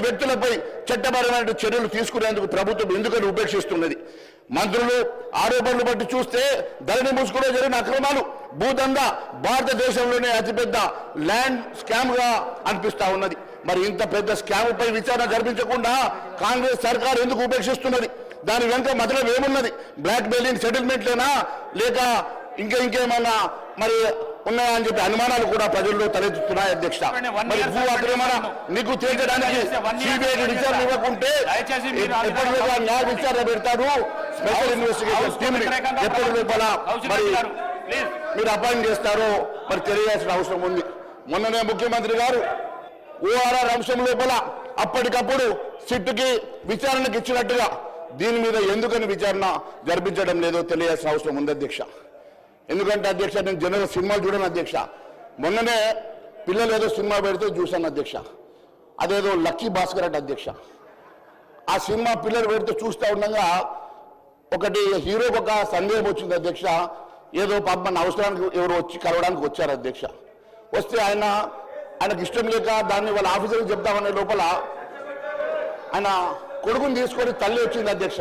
వ్యక్తులపై చట్టపరమైన చర్యలు తీసుకునేందుకు ప్రభుత్వం ఎందుకని ఉపేక్షిస్తున్నది? మంత్రులు ఆరోపణలు బట్టి చూస్తే ధరణి ముసుగులో జరిగిన అక్రమాలు భూదందా భారతదేశంలోనే అతిపెద్ద ల్యాండ్ స్కామ్ గా అనిపిస్తా ఉన్నది. మరి ఇంత పెద్ద స్కామ్ పై విచారణ జరిపించకుండా కాంగ్రెస్ సర్కార్ ఎందుకు ఉపేక్షిస్తున్నది? దాని వెనుక మతలబ్ ఏమున్నది? బ్లాక్ మెయిలింగ్ సెటిల్మెంట్లేనా లేక ఇంకేమైనా మరి ఉన్నాయా అని చెప్పి అనుమానాలు కూడా ప్రజల్లో తలెత్తుతున్నాయి. అధ్యక్ష, మరి భూ ఆక్రమణ నీకు తేల్చడానికి సిబిఐ విచారణ ఇవ్వకుంటే ఎప్పటిలోగా న్యాయ విచారణ పెడతారు. స్పెషల్ ఇన్వెస్టిగేషన్ టీమ్ ఎప్పటి లోపల మరి మీరు అపాయింట్ చేస్తారో మరి తెలియాల్సిన అవసరం ఉంది. మొన్ననే ముఖ్యమంత్రి గారు ఓఆర్ఆర్ అంశం లోపల అప్పటికప్పుడు సిట్టుకి విచారణకు ఇచ్చినట్టుగా దీని మీద ఎందుకని విచారణ జరిపించడం లేదో తెలియాల్సిన అవసరం ఉంది. అధ్యక్ష, ఎందుకంటే అధ్యక్ష నేను జనరల్ సినిమాలు చూడను. అధ్యక్ష, మొన్ననే పిల్లలు ఏదో సినిమా పెడితే చూశాను. అధ్యక్ష, అదేదో లక్కీ భాస్కర్ అంటే అధ్యక్ష, ఆ సినిమా పిల్లలు పెడితే చూస్తూ ఉండగా ఒకటి హీరోకి ఒక సందేహం వచ్చింది. అధ్యక్ష, ఏదో పాప మన అవసరానికి ఎవరు వచ్చి కలవడానికి వచ్చారు. అధ్యక్ష, వస్తే ఆయనకు ఇష్టం లేక దాన్ని వాళ్ళ ఆఫీసర్కి చెప్తామనే లోపల ఆయన కొడుకుని తీసుకొని తల్లి వచ్చింది. అధ్యక్ష,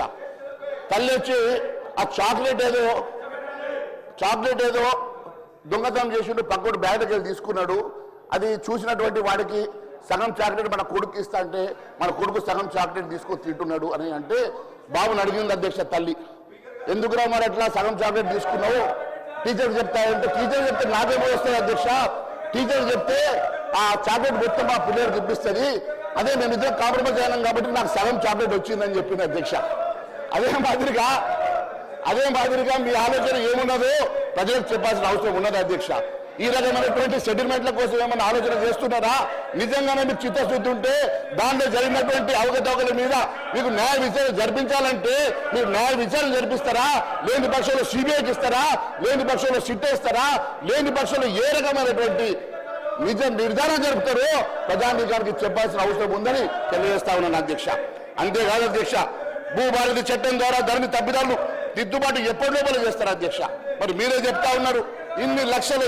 తల్లి వచ్చి ఆ చాక్లెట్ ఏదో దొంగతనం చేసిండు, పక్కడు బ్యాగ్ దగ్గర తీసుకున్నాడు. అది చూసినటువంటి వాడికి సగం చాక్లెట్ మన కొడుకు ఇస్తా అంటే మన కొడుకు సగం చాక్లెట్ తీసుకొని తింటున్నాడు అని అంటే బాబుని అడిగింది. అధ్యక్ష, తల్లి ఎందుకురా మరి అట్లా సగం చాక్లెట్ తీసుకున్నావు? టీచర్ చెప్తాయంటే టీచర్ చెప్తే నాకేమో వస్తుంది. అధ్యక్ష, టీచర్ చెప్తే ఆ చాక్లెట్ మొత్తం మా పిల్లలకు ఇప్పిస్తుంది. అదే మేము ఇద్దరు కాంప్రమైజ్ అయినాం కాబట్టి నాకు సగం చాక్లెట్ వచ్చిందని చెప్పింది. అధ్యక్ష, అదే మాదిరిగా మీ ఆలోచన ఏమున్నదో ప్రజలకు చెప్పాల్సిన అవసరం ఉన్నది. అధ్యక్ష, ఈ రకమైనటువంటి సెటిల్మెంట్ల కోసం ఏమైనా ఆలోచన చేస్తున్నారా? నిజంగానే మీకు చిత్తశుద్ధి ఉంటే దాంట్లో జరిగినటువంటి అవకతవకల మీద మీకు న్యాయ విచారణ జరిపించాలంటే మీరు న్యాయ విచారణ జరిపిస్తారా? లేని పక్షంలో సిబిఐకి ఇస్తారా? లేని పక్షంలో సిట్ ఇస్తారా? లేని పక్షంలో ఏ రకమైనటువంటి నిర్ధారణ జరుపుతారో ప్రజానీకానికి చెప్పాల్సిన అవసరం ఉందని తెలియజేస్తా ఉన్నాను. అధ్యక్ష, అంతేకాదు అధ్యక్ష, భూభారతి చట్టం ద్వారా ధరణి తప్పిదాలు దిద్దుబాటు ఎప్పటి లోపల చేస్తారు. అధ్యక్ష, మరి మీరే చెప్తా ఉన్నారు ఇన్ని లక్షల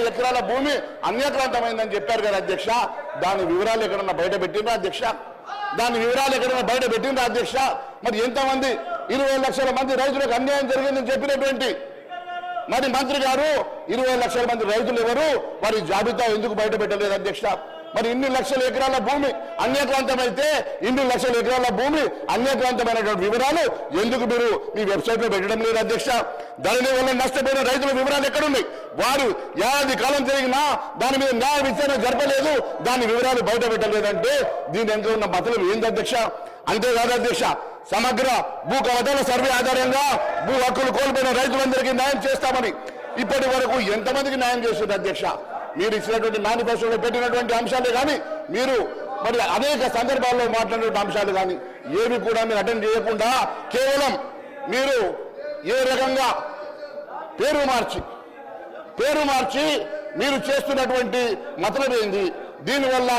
ఎకరాల భూమి అన్యాక్రాంతమైందని చెప్పారు కదా అధ్యక్ష. దాని వివరాలు ఎక్కడన్నా బయట పెట్టిండ్రా అధ్యక్ష? అధ్యక్ష, మరి ఎంతమంది 20 లక్షల మంది రైతులకు అన్యాయం జరిగిందని చెప్పినటువంటి మరి మంత్రి గారు 20 లక్షల మంది రైతులు ఎవరు? వారి జాబితా ఎందుకు బయట పెట్టలేదు అధ్యక్ష? మరి ఇన్ని లక్షల ఎకరాల భూమి అన్యాక్రాంతమైతే అన్యాక్రాంతమైనటువంటి వివరాలు ఎందుకు మీరు మీ వెబ్సైట్ లో పెట్టడం లేదు అధ్యక్ష? దాని వల్ల నష్టపోయిన రైతుల వివరాలు ఎక్కడున్నాయి? వారు ఏడాది కాలం జరిగినా దాని మీద న్యాయ విచారణ జరపలేదు, దాని వివరాలు బయట పెట్టలేదంటే దీని ఎంత ఉన్న మతలు ఏంది అధ్యక్ష? అంతేకాదు అధ్యక్ష, సమగ్ర భూ కవతల సర్వే ఆధారంగా భూ హక్కులు కోల్పోయిన రైతులందరికీ న్యాయం చేస్తామని ఇప్పటి వరకు ఎంతమందికి న్యాయం చేస్తుంది అధ్యక్ష? మీరు ఇచ్చినటువంటి మేనిఫెస్టోలో పెట్టినటువంటి అంశాలే కానీ మీరు మరి అనేక సందర్భాల్లో మాట్లాడినటువంటి అంశాలు కానీ ఏవి కూడా మీరు అటెండ్ చేయకుండా కేవలం మీరు ఏ రకంగా పేరు మార్చి మీరు చేస్తున్నటువంటి మతలబ్ ఏంది? దీనివల్ల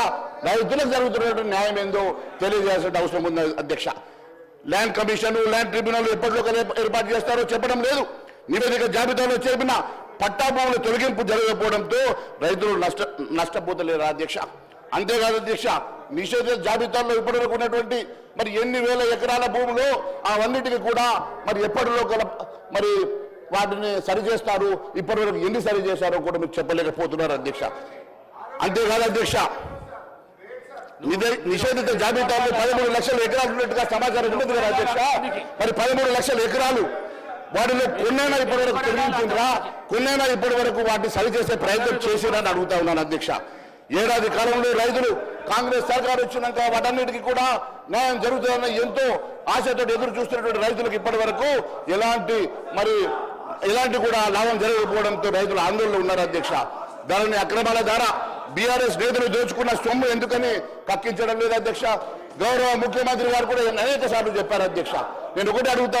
రైతులకు జరుగుతున్నటువంటి న్యాయం ఏందో తెలియజేయాల్సిన అవసరం ఉంది అధ్యక్ష. ల్యాండ్ కమిషన్, ల్యాండ్ ట్రిబ్యునల్ ఎప్పటిలోగా ఏర్పాటు చేస్తారో చెప్పడం లేదు. నివేదిక జాబితాలో చేరిన పట్టా భూముల తొలగింపు జరగకపోవడంతో రైతులు నష్టపోతలేరు అధ్యక్ష. అంతేకాదు అధ్యక్ష, నిషేధ జాబితాల్లో ఇప్పటివరకు ఉన్నటువంటి మరి ఎన్ని వేల ఎకరాల భూములు అవన్నిటికీ కూడా మరి ఎప్పటిలో మరి వాటిని సరిచేస్తారు, ఇప్పటివరకు ఎన్ని సరి చేశారో కూడా మీరు చెప్పలేకపోతున్నారు అధ్యక్ష. అంతేకాదు అధ్యక్ష, నిషేధిత జాబితాలో 13 లక్షల ఎకరాలు ఉన్నట్టుగా సమాచారం ఉన్నది కదా అధ్యక్ష. మరి 13 లక్షల ఎకరాలు వాటిలో కొన్నైనా ఇప్పటి వరకు వాటిని సరిచేసే ప్రయత్నం చేసిరని అడుగుతా ఉన్నాను అధ్యక్ష. ఏడాది కాలంలో రైతులు కాంగ్రెస్ సర్కారు వచ్చినాక వాటన్నిటికీ కూడా న్యాయం జరుగుతుందన్న ఎంతో ఆశతో ఎదురు చూస్తున్నటువంటి రైతులకు ఇప్పటి వరకు ఎలాంటి కూడా లాభం జరగకపోవడంతో రైతులు ఆందోళనలో ఉన్నారు అధ్యక్ష. దానిని అక్రమాల ద్వారా బీఆర్ఎస్ నేతలు దోచుకున్న సొమ్ము ఎందుకని కక్కించడం లేదు అధ్యక్ష? గౌరవ ముఖ్యమంత్రి గారు కూడా అనేక సార్లు చెప్పారు అధ్యక్ష. నేను ఒకటి అడుగుతా